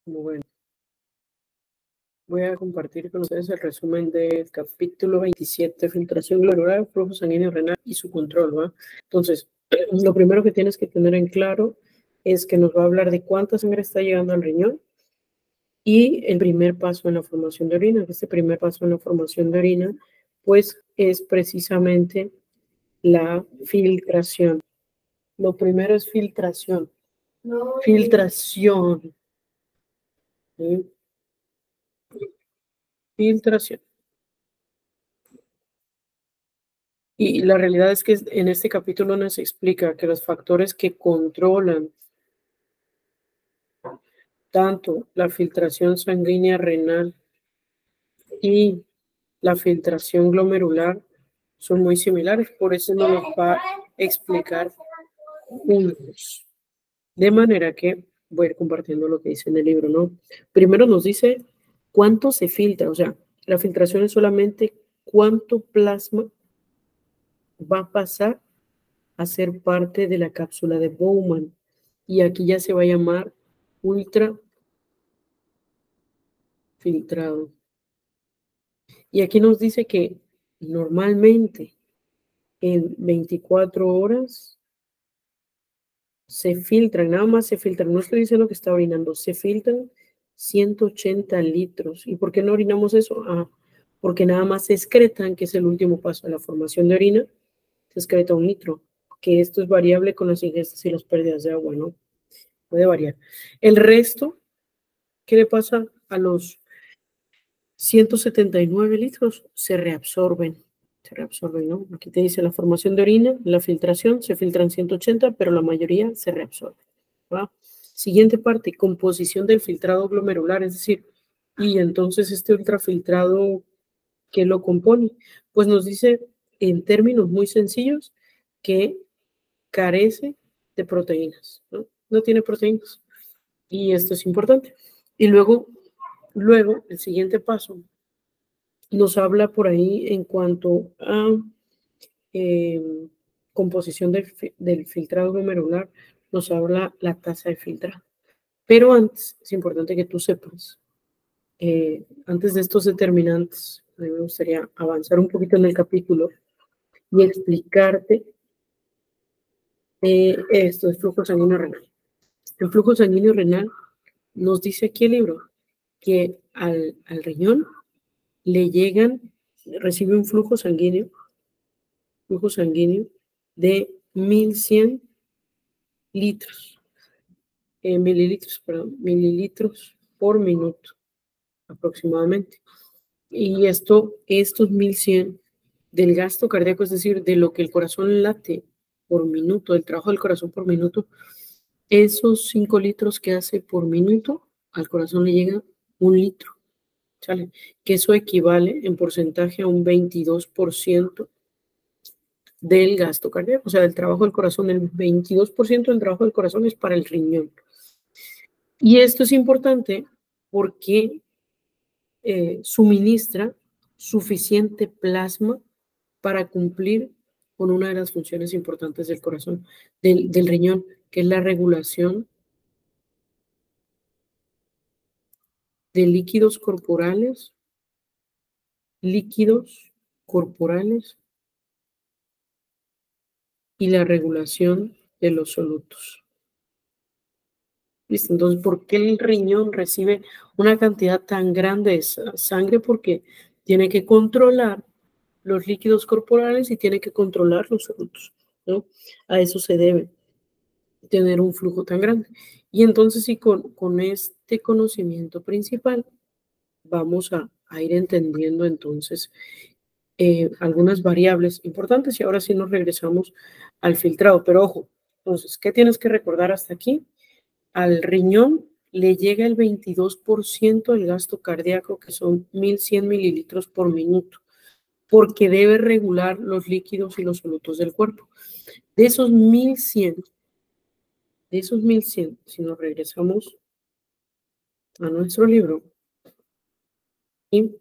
Bueno, voy a compartir con ustedes el resumen del capítulo 27, filtración glomerular, flujo sanguíneo renal y su control, ¿va? Entonces, lo primero que tienes que tener en claro es que nos va a hablar de cuánta sangre está llegando al riñón y el primer paso en la formación de orina. Este primer paso en la formación de orina, pues, es precisamente la filtración. Lo primero es filtración. Filtración. ¿Sí? Filtración. Y la realidad es que en este capítulo nos explica que los factores que controlan tanto la filtración sanguínea renal y la filtración glomerular son muy similares, por eso nos los va a explicar juntos. De manera que voy a ir compartiendo lo que dice en el libro, ¿no? Primero nos dice cuánto se filtra, o sea, la filtración es solamente cuánto plasma va a pasar a ser parte de la cápsula de Bowman. Y aquí ya se va a llamar ultra filtrado. Y aquí nos dice que normalmente en 24 horas se filtran, nada más se filtran, no estoy diciendo que está orinando, se filtran 180 litros. ¿Y por qué no orinamos eso? Porque nada más se excretan, que es el último paso de la formación de orina, se excreta 1 litro, que esto es variable con las ingestas y las pérdidas de agua, ¿no? Puede variar. El resto, ¿qué le pasa a los 179 litros? Se reabsorben, ¿no? Aquí te dice la formación de orina, la filtración, se filtran 180, pero la mayoría se reabsorbe, ¿va? Siguiente parte, composición del filtrado glomerular, es decir, y entonces este ultrafiltrado, ¿qué lo compone? Pues nos dice en términos muy sencillos que carece de proteínas, ¿no? No tiene proteínas. Y esto es importante. Y luego, el siguiente paso nos habla por ahí en cuanto a composición del filtrado glomerular, nos habla la tasa de filtrado. Pero antes, es importante que tú sepas, antes de estos determinantes, a mí me gustaría avanzar un poquito en el capítulo y explicarte esto del flujo sanguíneo renal. El flujo sanguíneo renal nos dice aquí el libro que al riñón le recibe un flujo sanguíneo de 1100 litros, mililitros por minuto aproximadamente. Y estos 1100 del gasto cardíaco, es decir, de lo que el corazón late por minuto, del trabajo del corazón por minuto, esos 5 litros que hace por minuto, al corazón le llega 1 litro, ¿sale? Que eso equivale en porcentaje a un 22% del gasto cardíaco, o sea, del trabajo del corazón. El 22% del trabajo del corazón es para el riñón. Y esto es importante porque suministra suficiente plasma para cumplir con una de las funciones importantes del corazón, del riñón, que es la regulación de líquidos corporales y la regulación de los solutos. ¿Listo? Entonces, ¿por qué el riñón recibe una cantidad tan grande de sangre? Porque tiene que controlar los líquidos corporales y tiene que controlar los solutos, ¿no? A eso se debe tener un flujo tan grande. Y entonces, sí, con este conocimiento principal, vamos a ir entendiendo entonces algunas variables importantes. Y ahora sí nos regresamos al filtrado. Pero ojo, entonces, ¿qué tienes que recordar hasta aquí? Al riñón le llega el 22% del gasto cardíaco, que son 1100 mililitros por minuto, porque debe regular los líquidos y los solutos del cuerpo. De esos 1100, si nos regresamos a nuestro libro, ¿sí?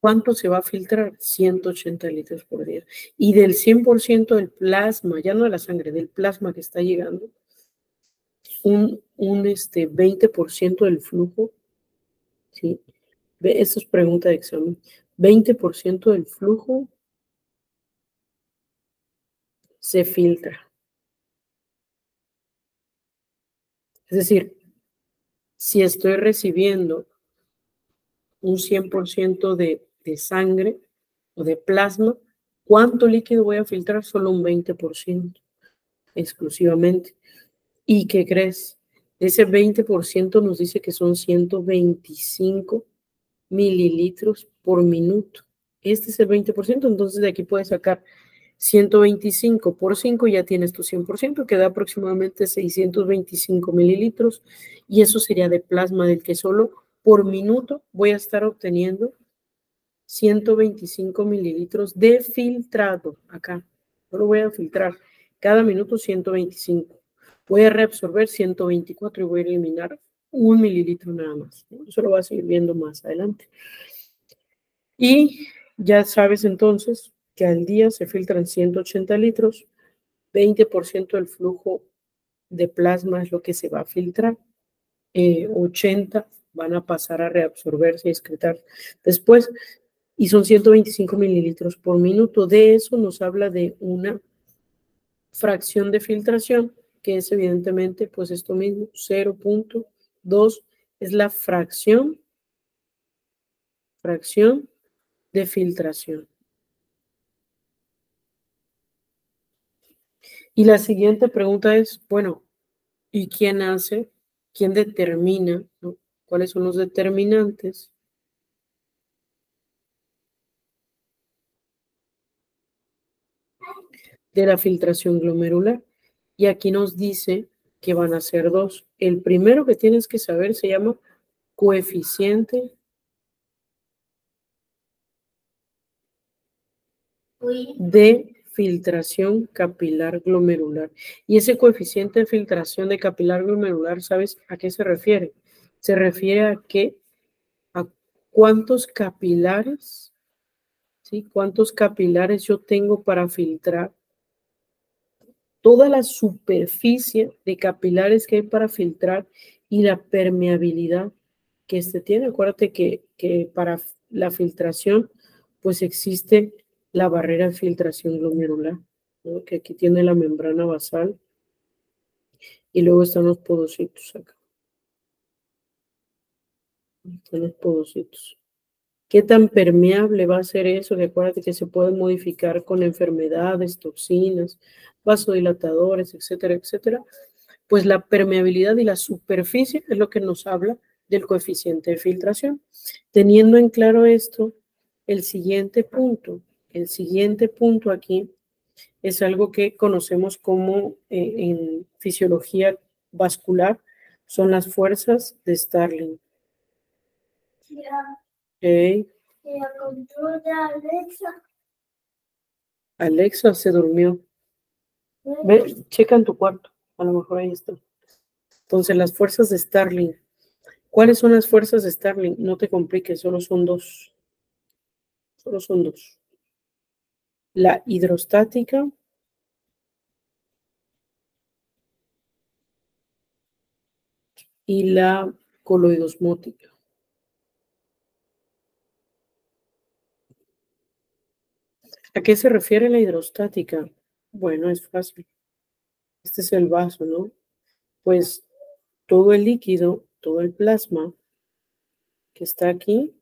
¿Cuánto se va a filtrar? 180 litros por día. Y del 100% del plasma, ya no de la sangre, del plasma que está llegando, un 20% del flujo, ¿sí? Esto es pregunta de examen. 20% del flujo se filtra. Es decir, si estoy recibiendo un 100% de sangre o de plasma, ¿cuánto líquido voy a filtrar? Solo un 20% exclusivamente. ¿Y qué crees? Ese 20% nos dice que son 125 mililitros por minuto. Este es el 20%, entonces de aquí puedes sacar 125 por 5, ya tienes tu 100%, que da aproximadamente 625 mililitros, y eso sería de plasma, del que solo por minuto voy a estar obteniendo 125 mililitros de filtrado. Acá, solo voy a filtrar cada minuto 125. Voy a reabsorber 124 y voy a eliminar 1 mililitro nada más, ¿no? Eso lo vas a ir viendo más adelante. Y ya sabes entonces que al día se filtran 180 litros, 20% del flujo de plasma es lo que se va a filtrar, 80 van a pasar a reabsorberse y excretar después, y son 125 mililitros por minuto. De eso nos habla de una fracción de filtración, que es evidentemente pues esto mismo, 0.2 es la fracción de filtración. Y la siguiente pregunta es, bueno, ¿y quién hace? ¿Quién determina, ¿no? ¿Cuáles son los determinantes de la filtración glomerular? Y aquí nos dice que van a ser dos. El primero que tienes que saber se llama coeficiente de filtración capilar glomerular. Y ese coeficiente de filtración de capilar glomerular, ¿sabes a qué se refiere? Se refiere a cuántos capilares, ¿sí? Cuántos capilares yo tengo para filtrar toda la superficie de capilares que hay para filtrar y la permeabilidad que este tiene. Acuérdate que para la filtración, pues existe la barrera de filtración glomerular, ¿no? Que aquí tiene la membrana basal y luego están los podocitos acá. Están los podocitos. ¿Qué tan permeable va a ser eso? Que acuérdate que se puede modificar con enfermedades, toxinas, vasodilatadores, etcétera, etcétera. Pues la permeabilidad y la superficie es lo que nos habla del coeficiente de filtración. Teniendo en claro esto, el siguiente punto aquí es algo que conocemos como en fisiología vascular, son las fuerzas de Starling. Okay. Alexa se durmió. Ve, checa en tu cuarto, a lo mejor ahí está. Entonces, las fuerzas de Starling. ¿Cuáles son las fuerzas de Starling? No te compliques, solo son dos. Solo son dos. La hidrostática y la coloidosmótica. ¿A qué se refiere la hidrostática? Bueno, es fácil. Este es el vaso, ¿no? Pues todo el líquido, todo el plasma que está aquí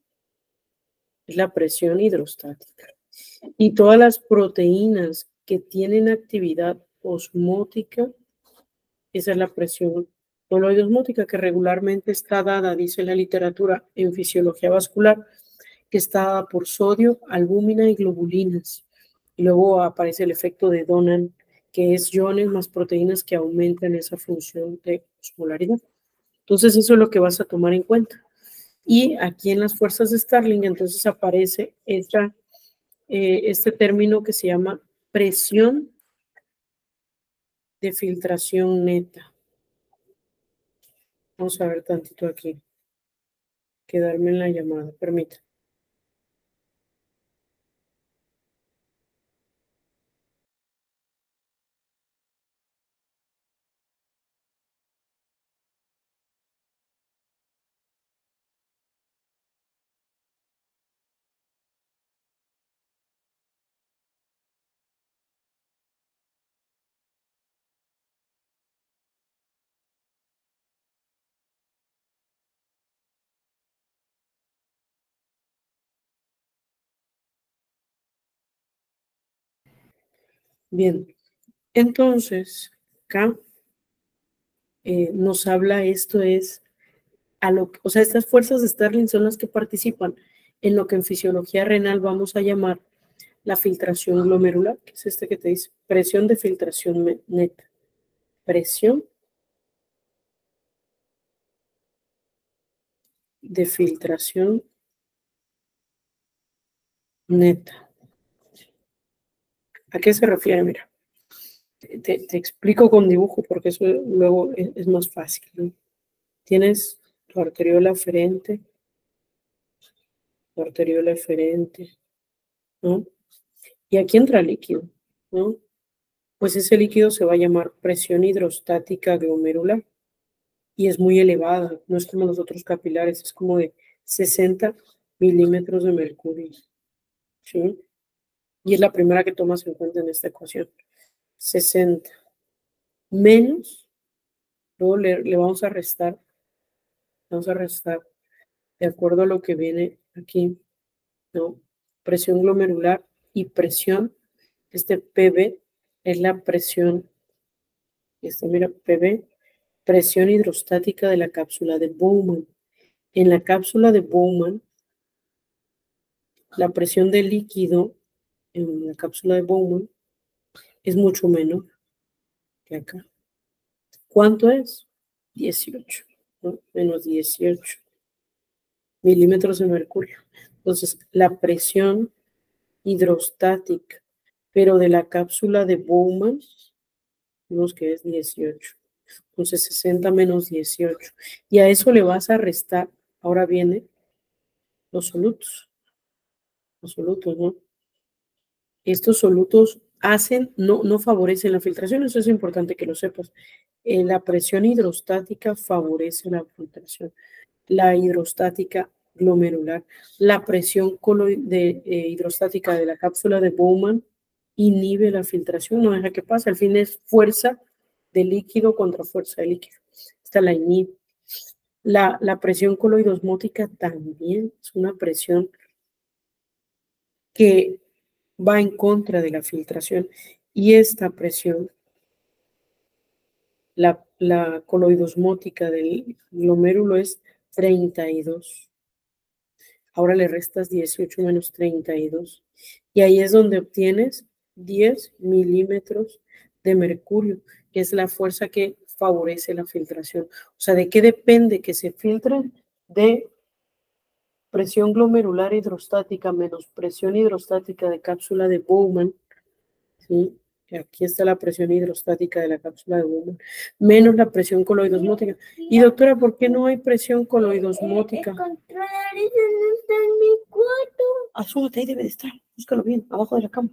es la presión hidrostática. Y todas las proteínas que tienen actividad osmótica, esa es la presión coloidosmótica, que regularmente está dada, dice la literatura en fisiología vascular, que está dada por sodio, albúmina y globulinas. Y luego aparece el efecto de Donan, que es iones más proteínas que aumentan esa función de osmolaridad. Entonces, eso es lo que vas a tomar en cuenta. Y aquí en las fuerzas de Starling, entonces aparece este término que se llama presión de filtración neta. Vamos a ver tantito aquí. Quedarme en la llamada, permítame. Bien, entonces, acá nos habla esto es, o sea, estas fuerzas de Starling son las que participan en lo que en fisiología renal vamos a llamar la filtración glomerular, que es este que te dice, presión de filtración neta. Presión de filtración neta. ¿A qué se refiere? Mira, te explico con dibujo porque eso luego es más fácil, ¿no? Tienes tu arteriola aferente, ¿no? Y aquí entra líquido, ¿no? Pues ese líquido se va a llamar presión hidrostática glomerular y es muy elevada, no es como los otros capilares, es como de 60 milímetros de mercurio, ¿sí? Y es la primera que tomas en cuenta en esta ecuación. 60 menos, luego le vamos a restar de acuerdo a lo que viene aquí, ¿no? Presión glomerular y presión, este PB es la presión, mira, PB, presión hidrostática de la cápsula de Bowman. En la cápsula de Bowman, la presión del líquido en la cápsula de Bowman es mucho menor que acá. ¿Cuánto es? 18, ¿no? Menos 18 milímetros de mercurio. Entonces, la presión hidrostática, pero de la cápsula de Bowman, vemos que es 18. Entonces, 60 menos 18. Y a eso le vas a restar, ahora viene los solutos, ¿no? Estos solutos no favorecen la filtración, eso es importante que lo sepas. La presión hidrostática favorece la filtración. La hidrostática glomerular, la presión hidrostática de la cápsula de Bowman inhibe la filtración, no deja que pase. Al fin es fuerza de líquido contra fuerza de líquido. Esta la inhibe. La presión coloidosmótica también es una presión que va en contra de la filtración. Y esta presión, la coloidosmótica del glomérulo es 32. Ahora le restas 18 menos 32. Y ahí es donde obtienes 10 milímetros de mercurio, que es la fuerza que favorece la filtración. O sea, ¿de qué depende que se filtren? De presión glomerular hidrostática menos presión hidrostática de cápsula de Bowman, ¿sí? Aquí está la presión hidrostática de la cápsula de Bowman, menos la presión coloidosmótica. Y doctora, ¿por qué no hay presión coloidosmótica? Asúmate, ahí debe de estar. Búscalo bien, abajo de la cama.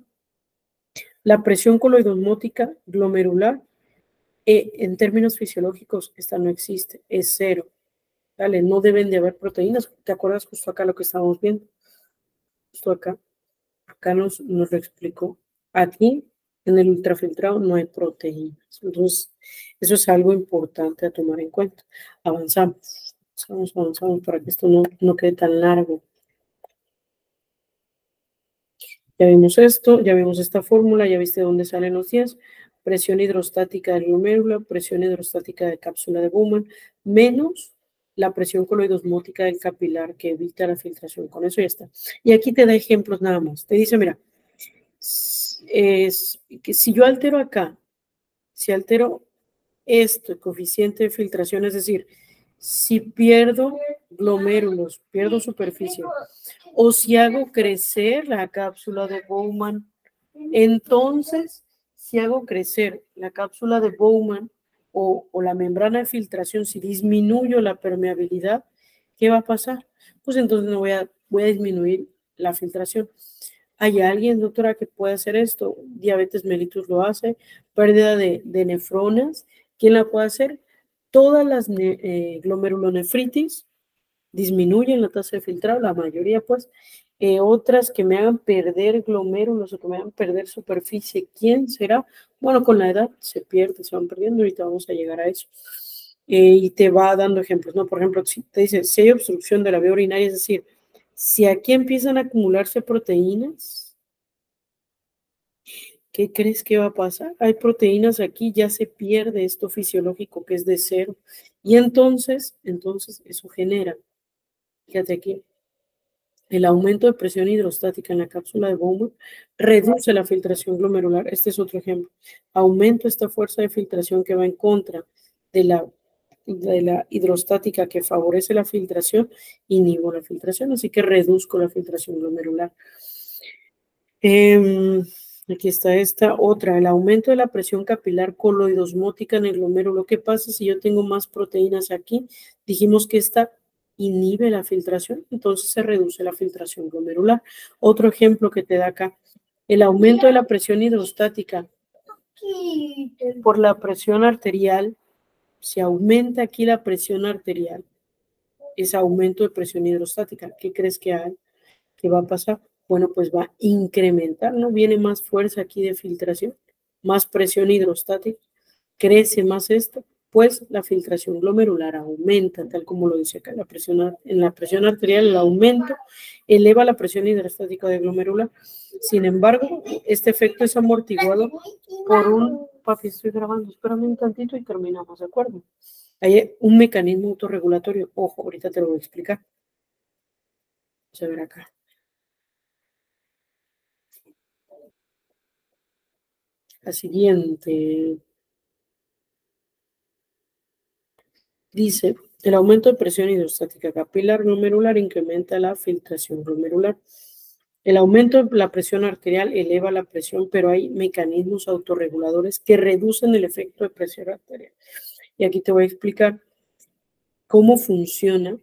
La presión coloidosmótica glomerular, en términos fisiológicos, esta no existe, es 0. Dale, no deben de haber proteínas. ¿Te acuerdas justo acá lo que estábamos viendo? Justo acá. Acá nos lo explicó. Aquí, en el ultrafiltrado, no hay proteínas. Entonces, eso es algo importante a tomar en cuenta. Avanzamos para que esto no quede tan largo. Ya vimos esto, ya vimos esta fórmula, ya viste dónde salen los 10. Presión hidrostática del glomérulo, presión hidrostática de cápsula de Bowman, menos la presión coloidosmótica del capilar que evita la filtración. Con eso ya está. Y aquí te da ejemplos nada más. Te dice, mira, que si yo altero acá, si altero esto, el coeficiente de filtración, es decir, si pierdo glomérulos, pierdo superficie, o si hago crecer la cápsula de Bowman, entonces, si hago crecer la cápsula de Bowman o la membrana de filtración, si disminuyo la permeabilidad, ¿qué va a pasar? Pues entonces no voy a disminuir la filtración. ¿Hay alguien, doctora, que puede hacer esto? Diabetes mellitus lo hace, pérdida de nefronas. ¿Quién la puede hacer? Todas las glomerulonefritis disminuyen la tasa de filtrado, la mayoría pues. Otras que me hagan perder glomérulos o que me hagan perder superficie, ¿quién será? Bueno, con la edad se pierde, se van perdiendo, ahorita vamos a llegar a eso. Y te va dando ejemplos, ¿no? Por ejemplo, si te dice, si hay obstrucción de la vía urinaria, es decir, si aquí empiezan a acumularse proteínas ¿Qué crees que va a pasar? Hay proteínas aquí, ya se pierde esto fisiológico que es de 0. Y entonces eso genera, fíjate aquí, el aumento de presión hidrostática en la cápsula de Bowman reduce la filtración glomerular. Este es otro ejemplo. Aumento esta fuerza de filtración que va en contra de la hidrostática que favorece la filtración, inhibo la filtración, así que reduzco la filtración glomerular. Aquí está esta otra, el aumento de la presión capilar coloidosmótica en el glomérulo. ¿Qué pasa si yo tengo más proteínas aquí? Dijimos que esta inhibe la filtración, entonces se reduce la filtración glomerular. Otro ejemplo que te da acá, el aumento de la presión hidrostática por la presión arterial. Si aumenta aquí la presión arterial, es aumento de presión hidrostática. ¿Qué crees que hay? ¿Qué va a pasar? Bueno, pues va a incrementar, ¿no? Viene más fuerza aquí de filtración, más presión hidrostática, crece más esto, pues la filtración glomerular aumenta, tal como lo dice acá, en la presión arterial el aumento eleva la presión hidrostática de glomerular. Sin embargo, este efecto es amortiguado por un, papi, estoy grabando, espérame un tantito y terminamos, ¿de acuerdo? Hay un mecanismo autorregulatorio, ojo, ahorita te lo voy a explicar. Vamos a ver acá. La siguiente. Dice, el aumento de presión hidrostática capilar glomerular incrementa la filtración glomerular. El aumento de la presión arterial eleva la presión, pero hay mecanismos autorreguladores que reducen el efecto de presión arterial. Y aquí te voy a explicar cómo funciona,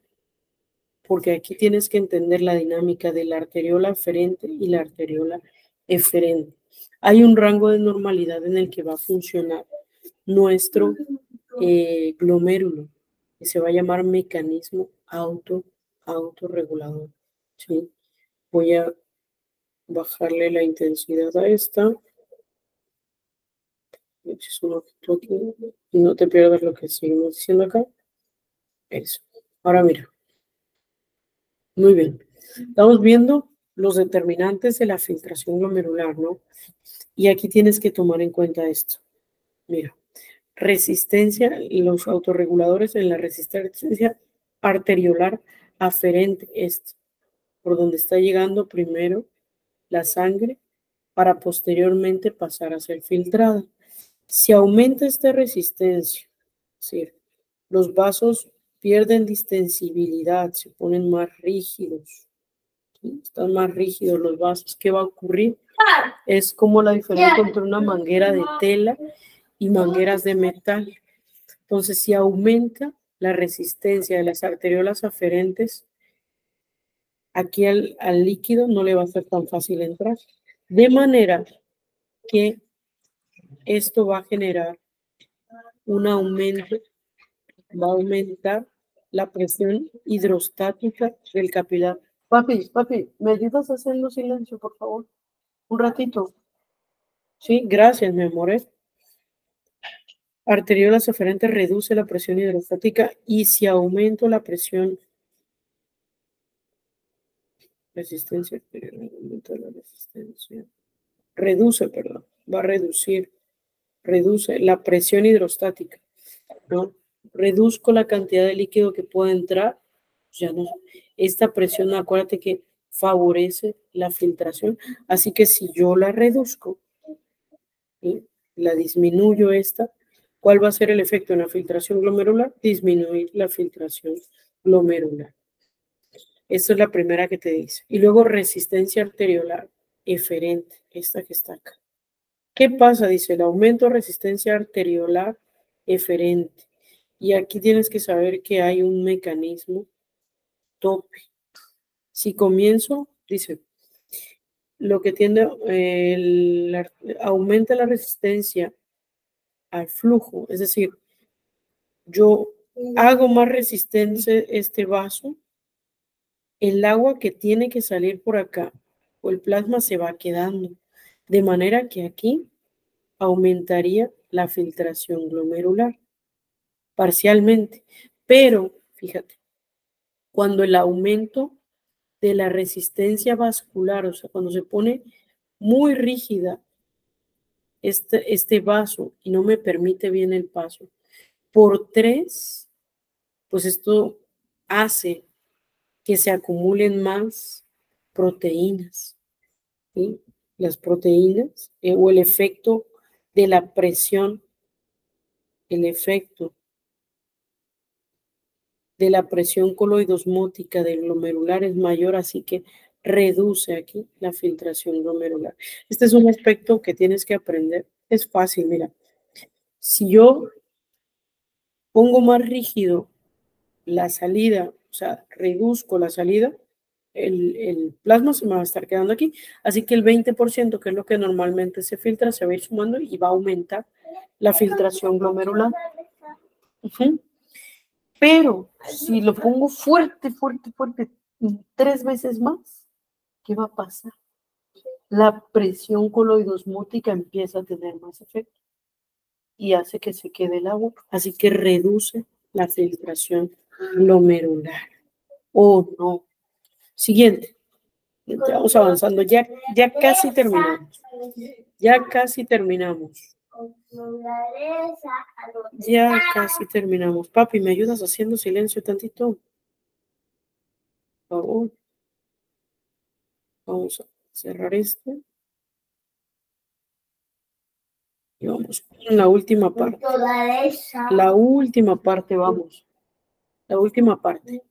porque aquí tienes que entender la dinámica de la arteriola aferente y la arteriola eferente. Hay un rango de normalidad en el que va a funcionar nuestro glomérulo, que se va a llamar mecanismo autorregulador. ¿Sí? Voy a bajarle la intensidad a esta. Y no te pierdas lo que seguimos diciendo acá. Eso. Ahora mira. Muy bien. Estamos viendo los determinantes de la filtración glomerular, ¿no? Y aquí tienes que tomar en cuenta esto. Mira, resistencia, los autorreguladores en la resistencia arteriolar aferente, por donde está llegando primero la sangre para posteriormente pasar a ser filtrada. Si aumenta esta resistencia, es decir, los vasos pierden distensibilidad, se ponen más rígidos, ¿sí? Están más rígidos los vasos. ¿Qué va a ocurrir? Es como la diferencia entre una manguera de tela y mangueras de metal. Entonces, si aumenta la resistencia de las arteriolas aferentes, aquí al líquido no le va a ser tan fácil entrar. De manera que esto va a generar un aumento, va a aumentar la presión hidrostática del capilar. Papi, ¿me ayudas haciendo silencio, por favor? Un ratito. Sí, gracias, mi amor. Arteriolas aferentes reduce la presión hidrostática y si aumento la presión, resistencia arterial, aumento de la resistencia, va a reduce la presión hidrostática, ¿no? Reduzco la cantidad de líquido que puede entrar, ya no, esta presión, acuérdate que favorece la filtración, así que si yo la reduzco, ¿sí? La disminuyo esta, ¿cuál va a ser el efecto en la filtración glomerular? Disminuir la filtración glomerular. Esta es la primera que te dice. Y luego resistencia arteriolar eferente, esta que está acá. ¿Qué pasa? Dice el aumento de resistencia arteriolar eferente. Y aquí tienes que saber que hay un mecanismo tope. Si comienzo, dice, lo que tiende, aumenta la resistencia al flujo, es decir, yo hago más resistente este vaso, el agua que tiene que salir por acá o el plasma se va quedando, de manera que aquí aumentaría la filtración glomerular parcialmente, pero fíjate, cuando el aumento de la resistencia vascular, o sea, cuando se pone muy rígida este vaso y no me permite bien el paso, por 3, pues esto hace que se acumulen más proteínas, ¿sí? Las proteínas o el efecto de la presión, el efecto de la presión coloidosmótica del glomerular es mayor, así que reduce aquí la filtración glomerular. Este es un aspecto que tienes que aprender. Es fácil, mira. Si yo pongo más rígido la salida, o sea, reduzco la salida, el plasma se me va a estar quedando aquí. Así que el 20%, que es lo que normalmente se filtra, se va a ir sumando y va a aumentar la filtración glomerular. Pero si lo pongo fuerte, 3 veces más, ¿qué va a pasar? La presión coloidosmótica empieza a tener más efecto y hace que se quede el agua, así que reduce la filtración glomerular. Oh, no. Siguiente. Vamos avanzando. Ya casi terminamos. Ya casi terminamos. Ya casi terminamos. Papi, ¿me ayudas haciendo silencio tantito? Por favor. Vamos a cerrar esto. Y vamos con la última parte. La última parte, vamos. La última parte.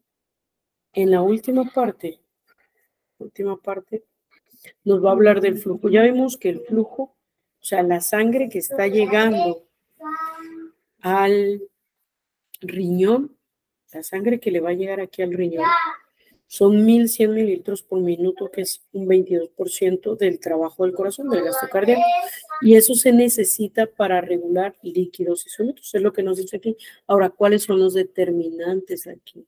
En la última parte nos va a hablar del flujo. Ya vimos que el flujo, o sea, la sangre que está llegando al riñón, la sangre que le va a llegar aquí al riñón, son 1100 mililitros por minuto, que es un 22% del trabajo del corazón, del gasto cardíaco. Y eso se necesita para regular líquidos y sólidos. Es lo que nos dice aquí. Ahora, ¿cuáles son los determinantes aquí?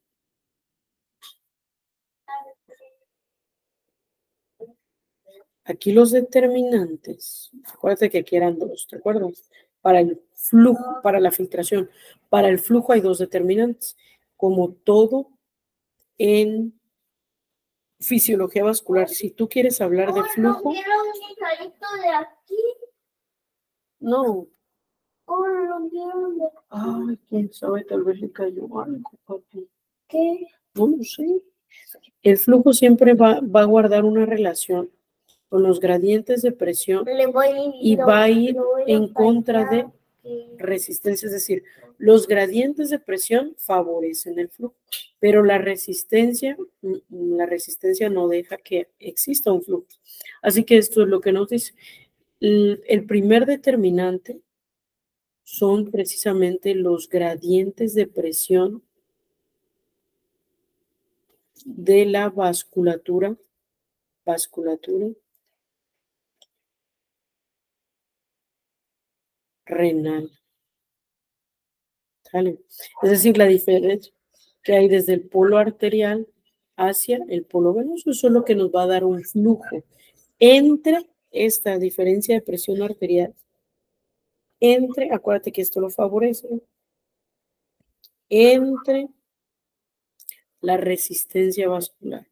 Aquí los determinantes, acuérdate que aquí eran 2, ¿te acuerdas? Para el flujo, para la filtración. Para el flujo hay 2 determinantes. Como todo en fisiología vascular, si tú quieres hablar de flujo... No. Ay, quién sabe, tal vez le cayó algo, papi. ¿Qué? No sé. El flujo siempre va a guardar una relación con los gradientes de presión y va a ir en contra de resistencia, es decir, los gradientes de presión favorecen el flujo, pero la resistencia no deja que exista un flujo. Así que esto es lo que nos dice. El primer determinante son precisamente los gradientes de presión de la vasculatura renal. ¿Sale? Es decir, la diferencia que hay desde el polo arterial hacia el polo venoso, eso es lo que nos va a dar un flujo entre esta diferencia de presión arterial, acuérdate que esto lo favorece, entre la resistencia vascular,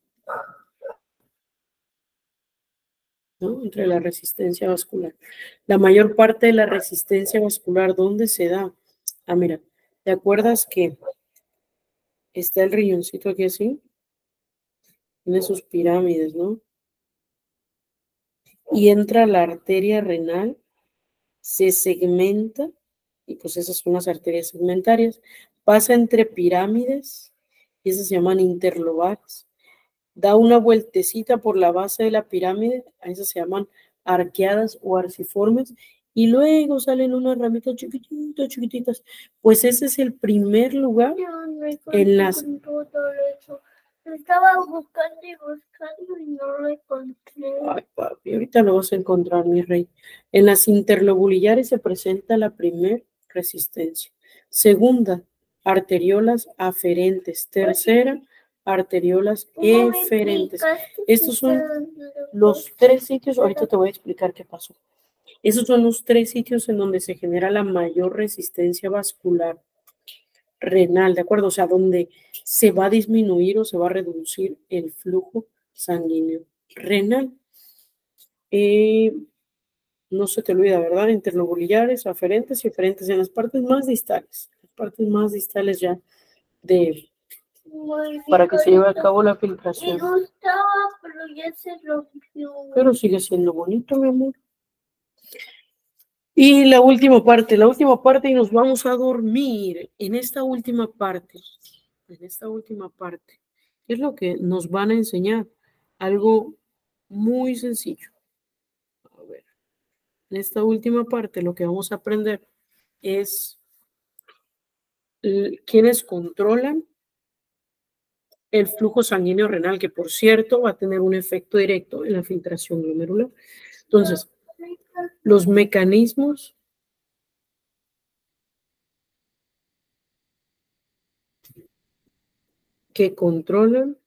¿no? Entre la resistencia vascular. La mayor parte de la resistencia vascular, ¿dónde se da? Ah, mira, ¿te acuerdas que está el riñoncito aquí así? Tiene sus pirámides, ¿no? Y entra la arteria renal, se segmenta, y pues esas son las arterias segmentarias, pasa entre pirámides, y esas se llaman interlobales, da una vueltecita por la base de la pirámide, a esas se llaman arqueadas o arciformes, y luego salen unas ramitas chiquititas, pues ese es el primer lugar en las... Lo estaba buscando y no lo encontré. Ay, papi, ahorita lo vas a encontrar, mi rey. En las interlobulares se presenta la primer resistencia. Segunda, arteriolas aferentes. Tercera, arteriolas eferentes. Estos son los 3 sitios, ahorita te voy a explicar qué pasó. Esos son los 3 sitios en donde se genera la mayor resistencia vascular renal, ¿de acuerdo? O sea, donde se va a disminuir o se va a reducir el flujo sanguíneo renal. No se te olvida, ¿verdad? Interlobulares, aferentes y eferentes en las partes más distales. Las partes más distales ya de para que se lleve a cabo la filtración. Me gustaba, pero ya se rompió. Pero sigue siendo bonito, mi amor. Y la última parte y nos vamos a dormir. En esta última parte, ¿qué es lo que nos van a enseñar? Algo muy sencillo. A ver, en esta última parte lo que vamos a aprender es quiénes controlan el flujo sanguíneo renal, que por cierto va a tener un efecto directo en la filtración glomerular. Entonces, los mecanismos que controlan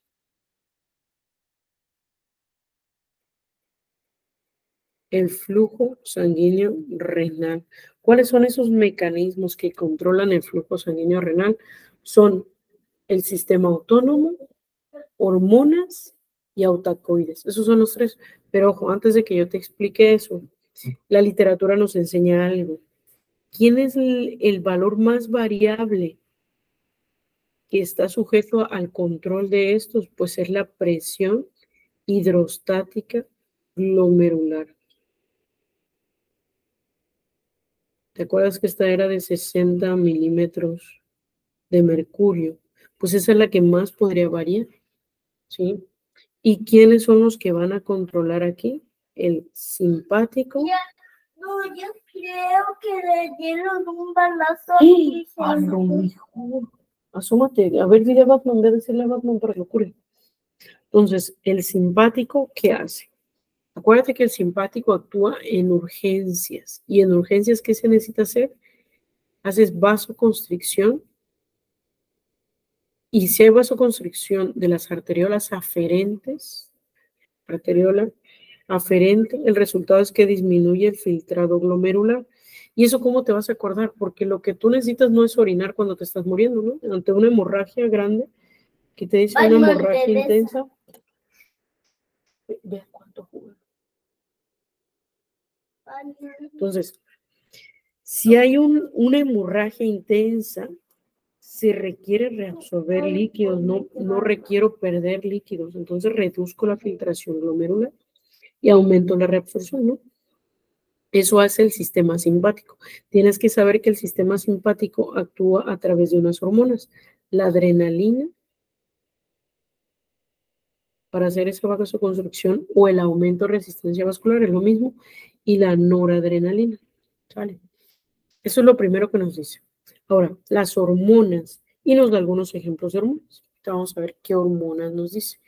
el flujo sanguíneo renal. ¿Cuáles son esos mecanismos que controlan el flujo sanguíneo renal? Son el sistema autónomo, hormonas y autacoides. Esos son los tres. Pero ojo, antes de que yo te explique eso, la literatura nos enseña algo. ¿Quién es el valor más variable que está sujeto al control de estos? Pues es la presión hidrostática glomerular. ¿Te acuerdas que esta era de 60 milímetros de mercurio? Pues esa es la que más podría variar, ¿sí? ¿Y quiénes son los que van a controlar aquí? El simpático. No, yo creo que le dieron un balazo. A lo mejor. Asómate, a ver, dile a Batman, debe decirle a Batman para que lo cure. Entonces, el simpático, ¿qué hace? Acuérdate que el simpático actúa en urgencias. ¿Y en urgencias qué se necesita hacer? Haces vasoconstricción. Y si hay vasoconstricción de las arteriolas aferentes, arteriola aferente, el resultado es que disminuye el filtrado glomerular. ¿Y eso cómo te vas a acordar? Porque lo que tú necesitas no es orinar cuando te estás muriendo, ¿no? Ante una hemorragia grande, que te dice una hemorragia intensa. Ve cuánto jugo. Entonces, si hay una hemorragia intensa, se requiere reabsorber líquidos, no requiero perder líquidos, entonces reduzco la filtración glomerular y aumento la reabsorción, ¿no? Eso hace el sistema simpático. Tienes que saber que el sistema simpático actúa a través de unas hormonas, la adrenalina, para hacer esa vasoconstricción o el aumento de resistencia vascular, es lo mismo, y la noradrenalina, ¿sale? Eso es lo primero que nos dice. Ahora, las hormonas, y nos da algunos ejemplos de hormonas. Vamos a ver qué hormonas nos dice.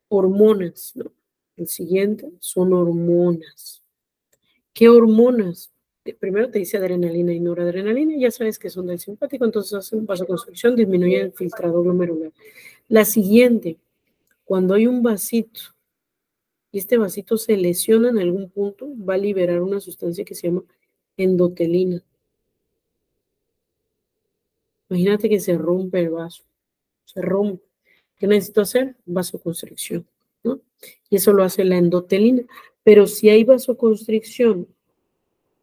Hormonas, ¿no? El siguiente son hormonas. ¿Qué hormonas? Primero te dice adrenalina y noradrenalina, ya sabes que son del simpático, entonces hacen vasoconstricción, disminuye el filtrado glomerular. La siguiente, cuando hay un vasito y este vasito se lesiona en algún punto, va a liberar una sustancia que se llama endotelina. Imagínate que se rompe el vaso, se rompe. ¿Qué necesito hacer? Vasoconstricción, ¿no? Y eso lo hace la endotelina. Pero si hay vasoconstricción,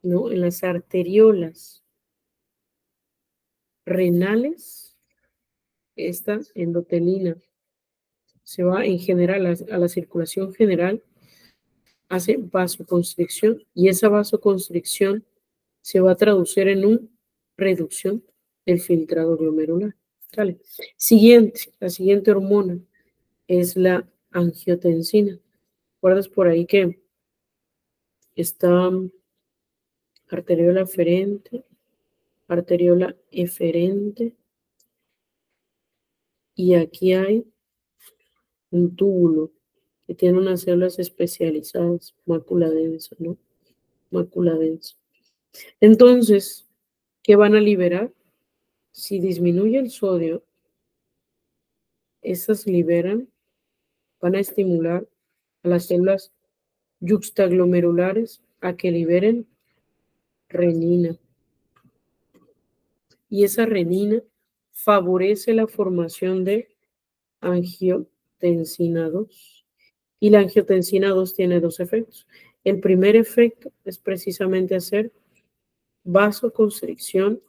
¿no? En las arteriolas renales, esta endotelina se va en general a la circulación general, hace vasoconstricción y esa vasoconstricción se va a traducir en una reducción del filtrado glomerular. ¿Vale? Siguiente, la siguiente hormona es la angiotensina. ¿Recuerdas por ahí que está arteriola aferente, arteriola eferente y aquí hay un túbulo que tiene unas células especializadas, mácula densa, ¿no? Mácula densa. Entonces, ¿qué van a liberar? Si disminuye el sodio, estas liberan, van a estimular a las células yuxtaglomerulares a que liberen renina. Y esa renina favorece la formación de angiotensina 2. Y la angiotensina 2 tiene dos efectos. El primer efecto es precisamente hacer vasoconstricción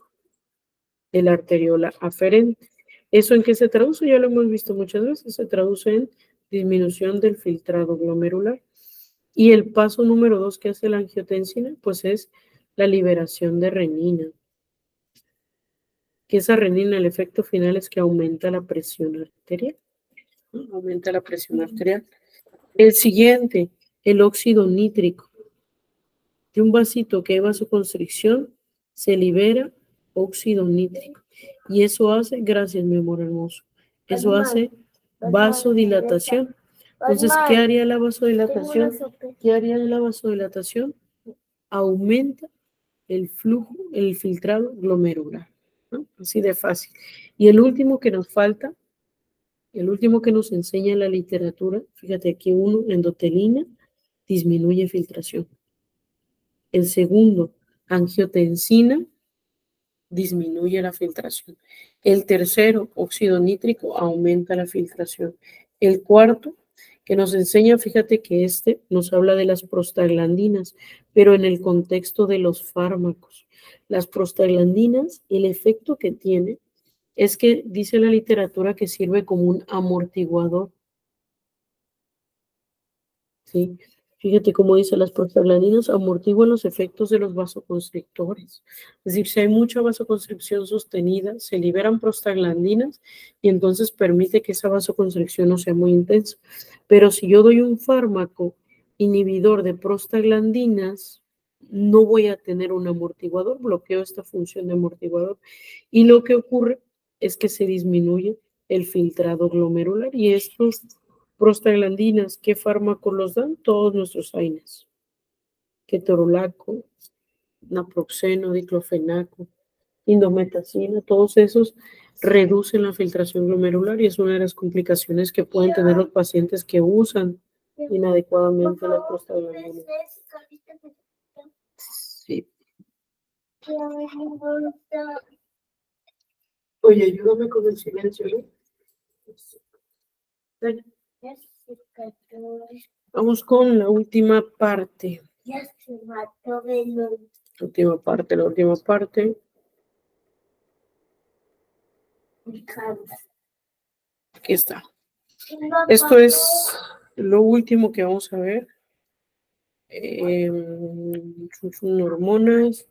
de la arteriola aferente. ¿Eso en qué se traduce? Ya lo hemos visto muchas veces. Se traduce en disminución del filtrado glomerular. Y el paso número 2 que hace la angiotensina, pues es la liberación de renina. Que esa renina, el efecto final es que aumenta la presión arterial. Aumenta la presión arterial. El siguiente, el óxido nítrico. De un vasito que hay vasoconstricción, se libera óxido nítrico. Y eso hace, gracias mi amor hermoso, eso hace vasodilatación. Entonces, ¿qué haría la vasodilatación? ¿Qué haría la vasodilatación? Aumenta el flujo, el filtrado glomerular, ¿no? Así de fácil. Y el último que nos falta, el último que nos enseña la literatura, fíjate aquí uno, endotelina, disminuye filtración. El segundo, angiotensina, disminuye la filtración. El tercero, óxido nítrico, aumenta la filtración. El cuarto, que nos enseña, fíjate que este nos habla de las prostaglandinas, pero en el contexto de los fármacos. Las prostaglandinas, el efecto que tiene es que dice la literatura que sirve como un amortiguador. ¿Sí? Fíjate cómo dice, las prostaglandinas amortiguan los efectos de los vasoconstrictores. Es decir, si hay mucha vasoconstricción sostenida, se liberan prostaglandinas y entonces permite que esa vasoconstricción no sea muy intensa. Pero si yo doy un fármaco inhibidor de prostaglandinas, no voy a tener un amortiguador, bloqueo esta función de amortiguador. Y lo que ocurre es que se disminuye el filtrado glomerular y estos prostaglandinas, ¿qué fármacos los dan? Todos nuestros AINES. Ketorolaco, naproxeno, diclofenaco, indometacina, todos esos reducen la filtración glomerular y es una de las complicaciones que pueden tener los pacientes que usan inadecuadamente la prostaglandina. Sí. Oye, ayúdame con el silencio, ¿no? Dale. Vamos con la última parte. Ya se mató de nuevo. La última parte. Aquí está. Esto es lo último que vamos a ver. Son hormonas.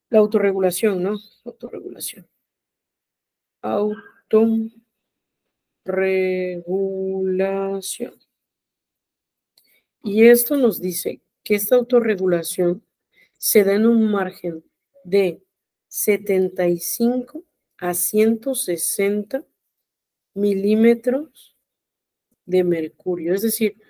La autorregulación, ¿no? Autorregulación. Autorregulación. Y esto nos dice que esta autorregulación se da en un margen de 75 a 160 milímetros de mercurio. Es decir,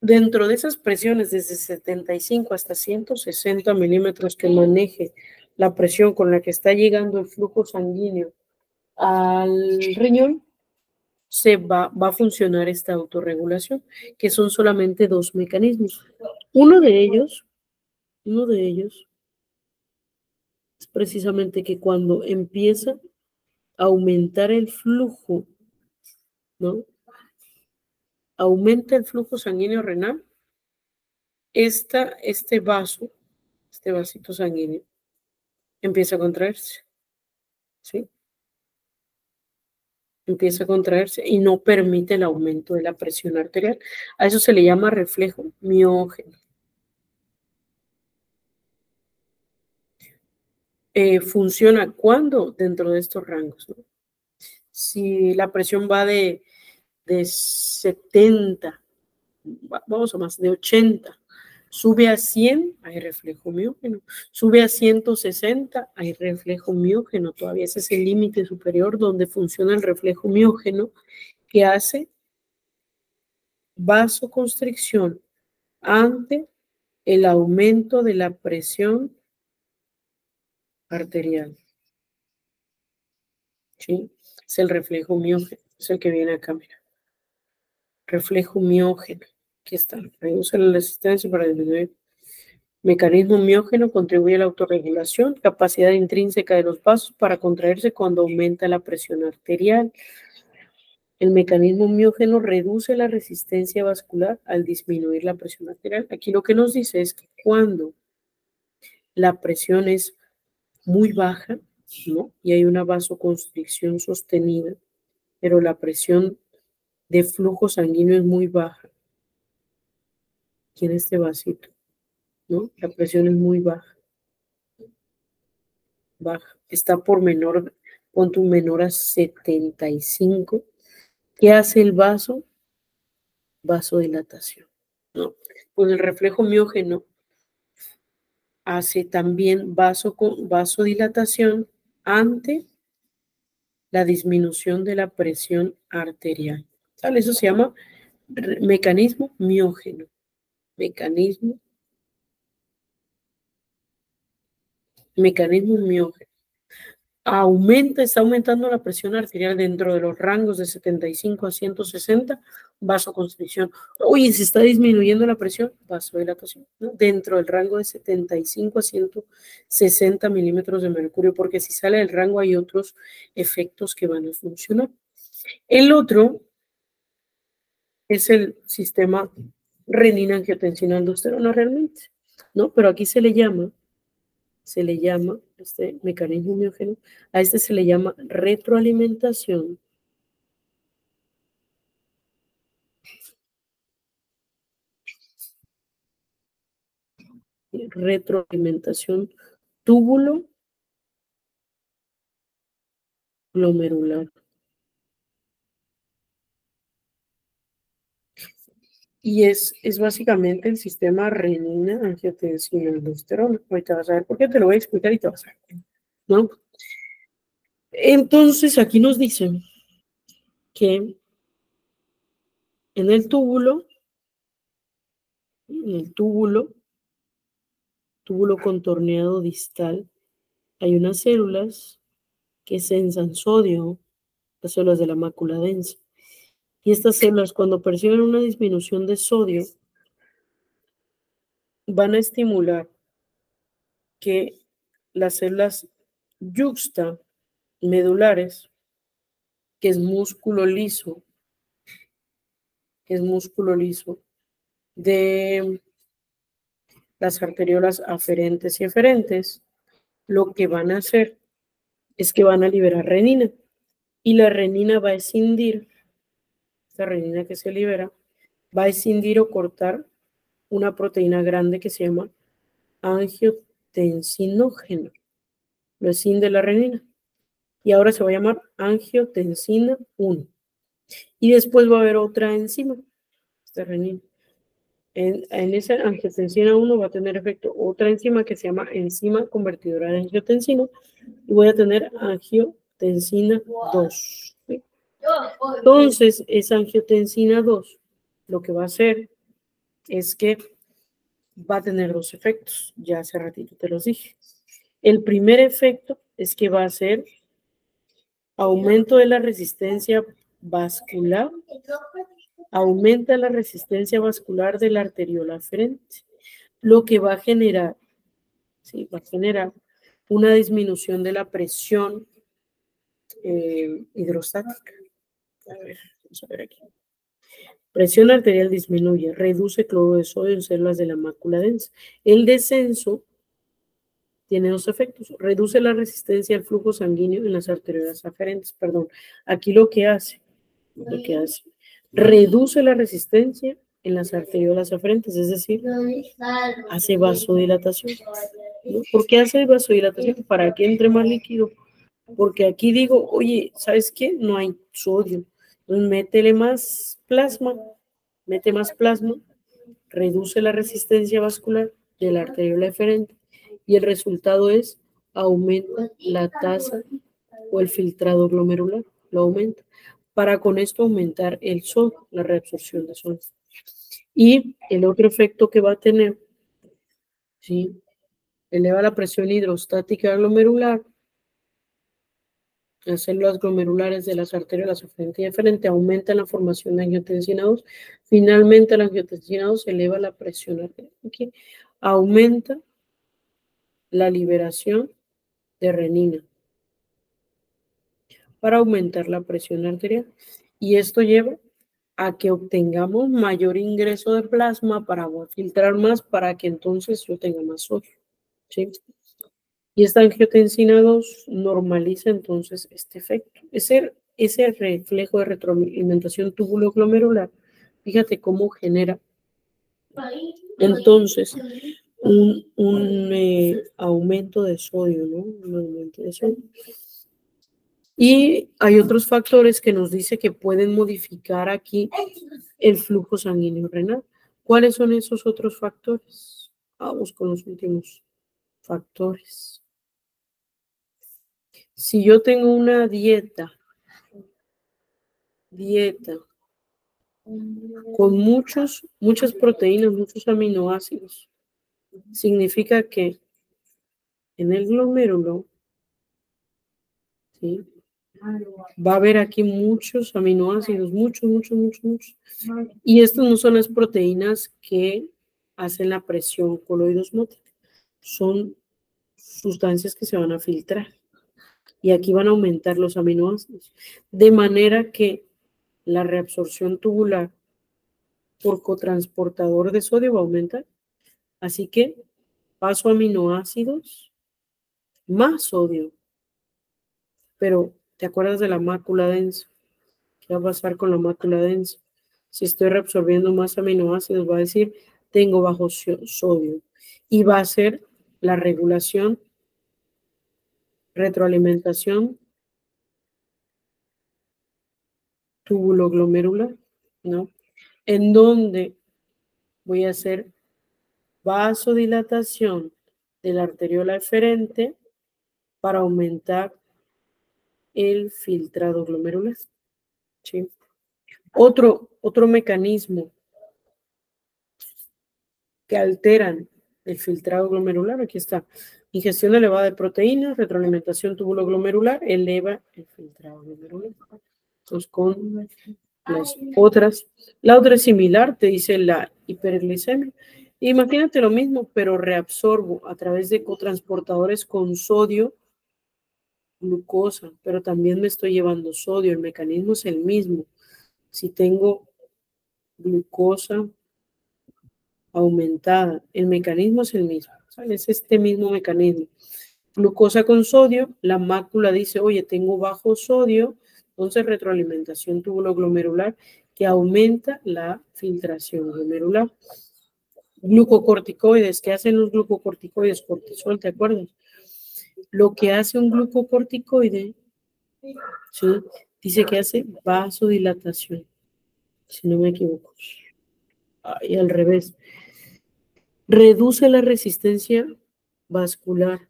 dentro de esas presiones desde 75 hasta 160 milímetros que maneje la presión con la que está llegando el flujo sanguíneo al riñón, va a funcionar esta autorregulación, que son solamente dos mecanismos. Uno de ellos es precisamente que cuando empieza a aumentar el flujo, ¿no? Aumenta el flujo sanguíneo renal, este vasito sanguíneo, empieza a contraerse, ¿sí? Empieza a contraerse y no permite el aumento de la presión arterial. A eso se le llama reflejo miógeno. Funciona cuando dentro de estos rangos, ¿no? Si la presión va de 70, vamos a más, de 80, sube a 100, hay reflejo miógeno. Sube a 160, hay reflejo miógeno. Todavía ese es el límite superior donde funciona el reflejo miógeno que hace vasoconstricción ante el aumento de la presión arterial. ¿Sí? Es el reflejo miógeno, es el que viene acá, mira. Reflejo miógeno. Aquí está. Reduce la resistencia para disminuir. Mecanismo miógeno contribuye a la autorregulación, capacidad intrínseca de los vasos para contraerse cuando aumenta la presión arterial. El mecanismo miógeno reduce la resistencia vascular al disminuir la presión arterial. Aquí lo que nos dice es que cuando la presión es muy baja, ¿no? Y hay una vasoconstricción sostenida, pero la presión de flujo sanguíneo es muy baja. Aquí en este vasito, ¿no? La presión es muy baja. Está por menor, pon tu menor a 75. ¿Qué hace el vaso? Vasodilatación, ¿no? Pues el reflejo miógeno hace también vasodilatación ante la disminución de la presión arterial. ¿Sale? Eso se llama mecanismo miógeno. Mecanismo miógeno. Está aumentando la presión arterial dentro de los rangos de 75 a 160, vasoconstricción. Oye, se está disminuyendo la presión, vasodilatación, ¿no? Dentro del rango de 75 a 160 milímetros de mercurio, porque si sale del rango hay otros efectos que van a funcionar. El otro es el sistema renina-angiotensina-aldosterona realmente, ¿no? Pero aquí se le llama este mecanismo miógeno, a este se le llama retroalimentación túbulo glomerular. Y es básicamente el sistema renina-angiotensina-aldosterona. Ahorita vas a ver por qué, te lo voy a explicar y te vas a ver, ¿no? Entonces, aquí nos dicen que en el túbulo contorneado distal, hay unas células que sensan sodio, las células de la mácula densa. Y estas células, cuando perciben una disminución de sodio, van a estimular que las células yuxtamedulares, que es músculo liso de las arteriolas aferentes y eferentes, lo que van a hacer es que van a liberar renina. Y la renina va a escindir, esta renina que se libera, va a escindir o cortar una proteína grande que se llama angiotensinógeno. Lo escinde la renina. Y ahora se va a llamar angiotensina 1. Y después va a haber otra enzima, esta renina. En esa angiotensina 1 va a tener efecto otra enzima que se llama enzima convertidora de angiotensina. Y voy a tener angiotensina 2. ¿Sí? Entonces, esa angiotensina 2 lo que va a hacer es que va a tener dos efectos. Ya hace ratito te los dije. El primer efecto es que va a ser aumento de la resistencia vascular, aumenta la resistencia vascular de la arteriola aferente, lo que va a generar, ¿sí? Va a generar una disminución de la presión hidrostática. Vamos a ver aquí. Presión arterial disminuye, reduce cloruro de sodio en células de la mácula densa. El descenso tiene dos efectos. Reduce la resistencia al flujo sanguíneo en las arteriolas aferentes. Perdón, aquí lo que hace, reduce la resistencia en las arteriolas aferentes, es decir, hace vasodilatación. ¿No? ¿Por qué hace vasodilatación? Para que entre más líquido. Porque aquí digo, oye, ¿sabes qué? No hay sodio. Entonces métele más plasma, reduce la resistencia vascular de la arteriola eferente y el resultado es aumenta la tasa o el filtrado glomerular, lo aumenta, para con esto aumentar el sodio, la reabsorción de sodio. Y el otro efecto que va a tener, ¿sí? Eleva la presión hidrostática glomerular, las células glomerulares de las arterias aferente y eferente aumentan la formación de angiotensina 2. Finalmente, la angiotensina 2 eleva la presión arterial. Aquí aumenta la liberación de renina para aumentar la presión arterial. Y esto lleva a que obtengamos mayor ingreso de plasma para filtrar más, para que entonces yo tenga más sodio, ¿sí? Y esta angiotensina 2 normaliza entonces este efecto. Ese reflejo de retroalimentación túbulo-glomerular, fíjate cómo genera entonces un aumento de sodio, ¿no? Un aumento de sodio. Y hay otros factores que nos dice que pueden modificar aquí el flujo sanguíneo renal. ¿Cuáles son esos otros factores? Vamos con los últimos factores. Si yo tengo una dieta con muchas proteínas, muchos aminoácidos, significa que en el glomérulo, ¿sí?, va a haber aquí muchos aminoácidos, muchos. Y estas no son las proteínas que hacen la presión coloidosmótica, son sustancias que se van a filtrar. Y aquí van a aumentar los aminoácidos, de manera que la reabsorción tubular por cotransportador de sodio va a aumentar. Así que paso aminoácidos más sodio. Pero, ¿te acuerdas de la mácula densa? ¿Qué va a pasar con la mácula densa? Si estoy reabsorbiendo más aminoácidos, va a decir, tengo bajo sodio. Y va a ser la regulación, retroalimentación túbulo-glomerular, ¿no? En donde voy a hacer vasodilatación de la arteriola eferente para aumentar el filtrado glomerular, ¿sí? Otro mecanismo que alteran el filtrado glomerular, aquí está, ingestión elevada de proteínas, retroalimentación túbulo-glomerular, eleva el filtrado glomerular. Entonces, con las otras, la otra es similar, te dice la hiperglicemia. Imagínate lo mismo, pero reabsorbo a través de cotransportadores con sodio, glucosa, pero también me estoy llevando sodio, el mecanismo es el mismo. Si tengo glucosa aumentada, el mecanismo es el mismo, ¿sabes? Es este mismo mecanismo. Glucosa con sodio, la mácula dice, oye, tengo bajo sodio, entonces retroalimentación túbulo-glomerular que aumenta la filtración glomerular. Glucocorticoides, ¿qué hacen los glucocorticoides? Cortisol, ¿te acuerdas? Lo que hace un glucocorticoide, ¿sí?, dice que hace vasodilatación, si no me equivoco. Y al revés. Reduce la resistencia vascular,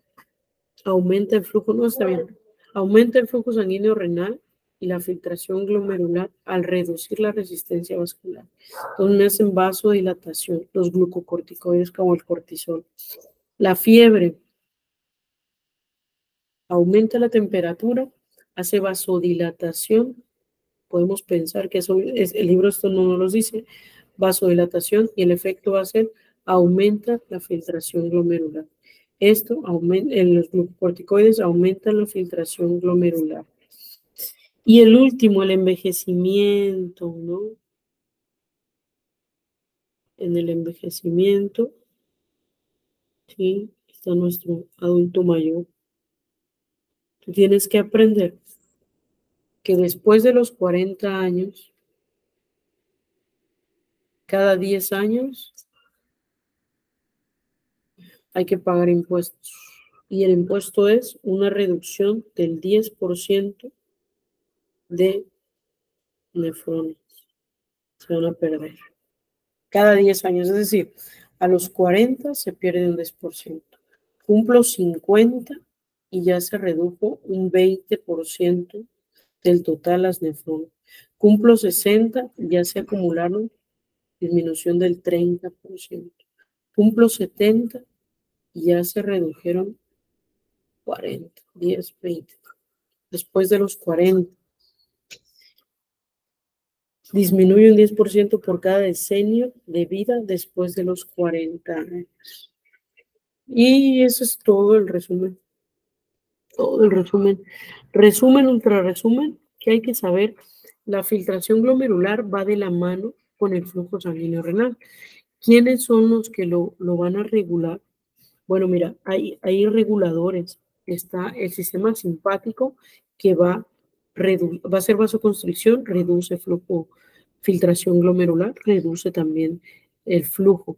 aumenta el flujo, no está bien, aumenta el flujo sanguíneo renal y la filtración glomerular al reducir la resistencia vascular. Entonces me hacen vasodilatación, los glucocorticoides como el cortisol. La fiebre aumenta la temperatura, hace vasodilatación. Podemos pensar que eso es, el libro esto no nos lo dice, vasodilatación, y el efecto va a ser aumenta la filtración glomerular. Esto aumenta, en los glucocorticoides aumentan la filtración glomerular. Y el último, el envejecimiento, ¿no? En el envejecimiento, sí, está nuestro adulto mayor. Tú tienes que aprender que después de los 40 años, cada 10 años, hay que pagar impuestos. Y el impuesto es una reducción del 10% de nefrones. Se van a perder. Cada 10 años, es decir, a los 40 se pierde un 10%. Cumplo 50 y ya se redujo un 20% del total las nefrones. Cumplo 60 y ya se acumularon disminución del 30%. Cumplo 70 y ya se redujeron 40, 10, 20. Después de los 40, disminuye un 10% por cada decenio de vida después de los 40 años. Y eso es todo el resumen. Todo el resumen. Resumen, ultra resumen, que hay que saber la filtración glomerular va de la mano con el flujo sanguíneo renal. ¿Quiénes son los que lo van a regular? Bueno, mira, hay reguladores. Está el sistema simpático que va a hacer vasoconstricción, reduce flujo, filtración glomerular, reduce también el flujo.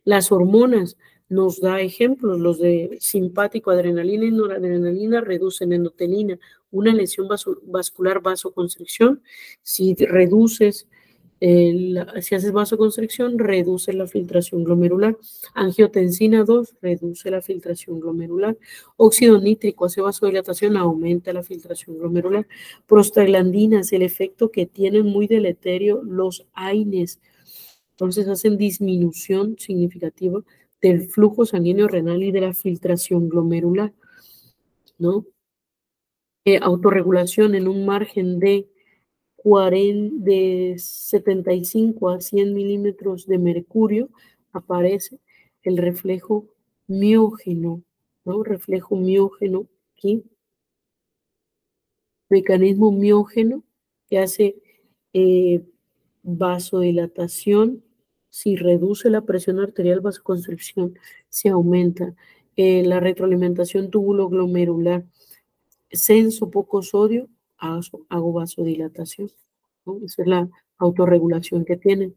Las hormonas nos da ejemplos, los de simpático, adrenalina y noradrenalina reducen endotelina, una lesión vascular, vasoconstricción. Si reduces si haces vasoconstricción, reduce la filtración glomerular. Angiotensina 2 reduce la filtración glomerular. Óxido nítrico hace vasodilatación, aumenta la filtración glomerular. Prostaglandinas, el efecto que tienen muy deleterio los AINES. Entonces hacen disminución significativa del flujo sanguíneo renal y de la filtración glomerular, ¿no? Autorregulación en un margen de 75 a 100 milímetros de mercurio, aparece el reflejo miógeno, ¿no? Reflejo miógeno aquí. Mecanismo miógeno que hace vasodilatación. Si reduce la presión arterial, vasoconstricción, se aumenta. La retroalimentación túbulo-glomerular. Censo poco sodio, hago vasodilatación, ¿no? Esa es la autorregulación que tienen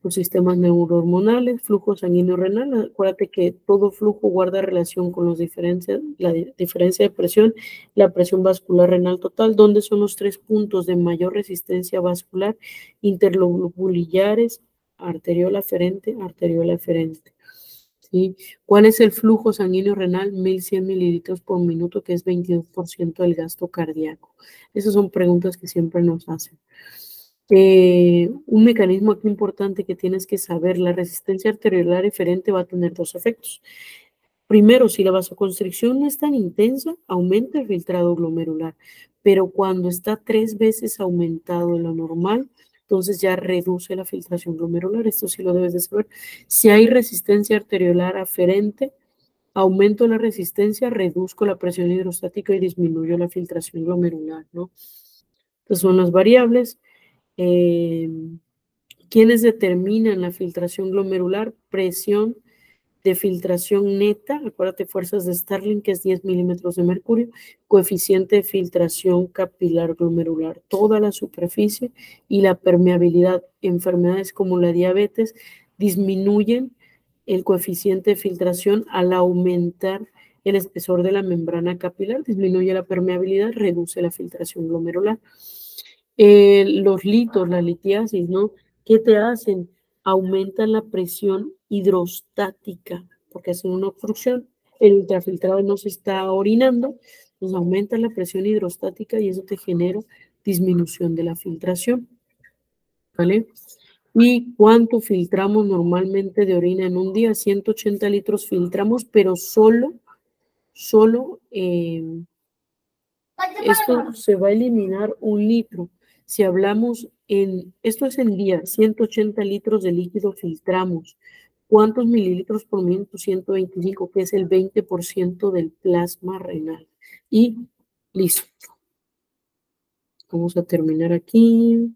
los sistemas neurohormonales, flujo sanguíneo renal. Acuérdate que todo flujo guarda relación con la diferencia de presión, la presión vascular renal total. ¿Dónde son los 3 puntos de mayor resistencia vascular? Interlobulillares, arteriola aferente, arteriola eferente. ¿Sí? ¿Cuál es el flujo sanguíneo renal? 1100 mililitros por minuto, que es 22% del gasto cardíaco. Esas son preguntas que siempre nos hacen. Un mecanismo aquí importante que tienes que saber, la resistencia arteriolar eferente va a tener 2 efectos. Primero, si la vasoconstricción no es tan intensa, aumenta el filtrado glomerular, pero cuando está 3 veces aumentado de lo normal, entonces ya reduce la filtración glomerular. Esto sí lo debes de saber. Si hay resistencia arteriolar aferente, aumento la resistencia, reduzco la presión hidrostática y disminuyo la filtración glomerular, ¿no? Estas son las variables. ¿Quiénes determinan la filtración glomerular? Presión de filtración neta, acuérdate, fuerzas de Starling, que es 10 milímetros de mercurio, coeficiente de filtración capilar glomerular, toda la superficie y la permeabilidad. Enfermedades como la diabetes disminuyen el coeficiente de filtración al aumentar el espesor de la membrana capilar, disminuye la permeabilidad, reduce la filtración glomerular. Los litos, la litiasis, ¿no? ¿Qué te hacen? Aumentan la presión hidrostática, porque hacen una obstrucción, el ultrafiltrado no se está orinando, pues aumenta la presión hidrostática y eso te genera disminución de la filtración, ¿vale? ¿Y cuánto filtramos normalmente de orina en un día? 180 litros filtramos, pero solo esto se va a eliminar 1 litro. Si hablamos esto es en día, 180 litros de líquido filtramos. ¿Cuántos mililitros por minuto? 125, que es el 20% del plasma renal. Y listo. Vamos a terminar aquí.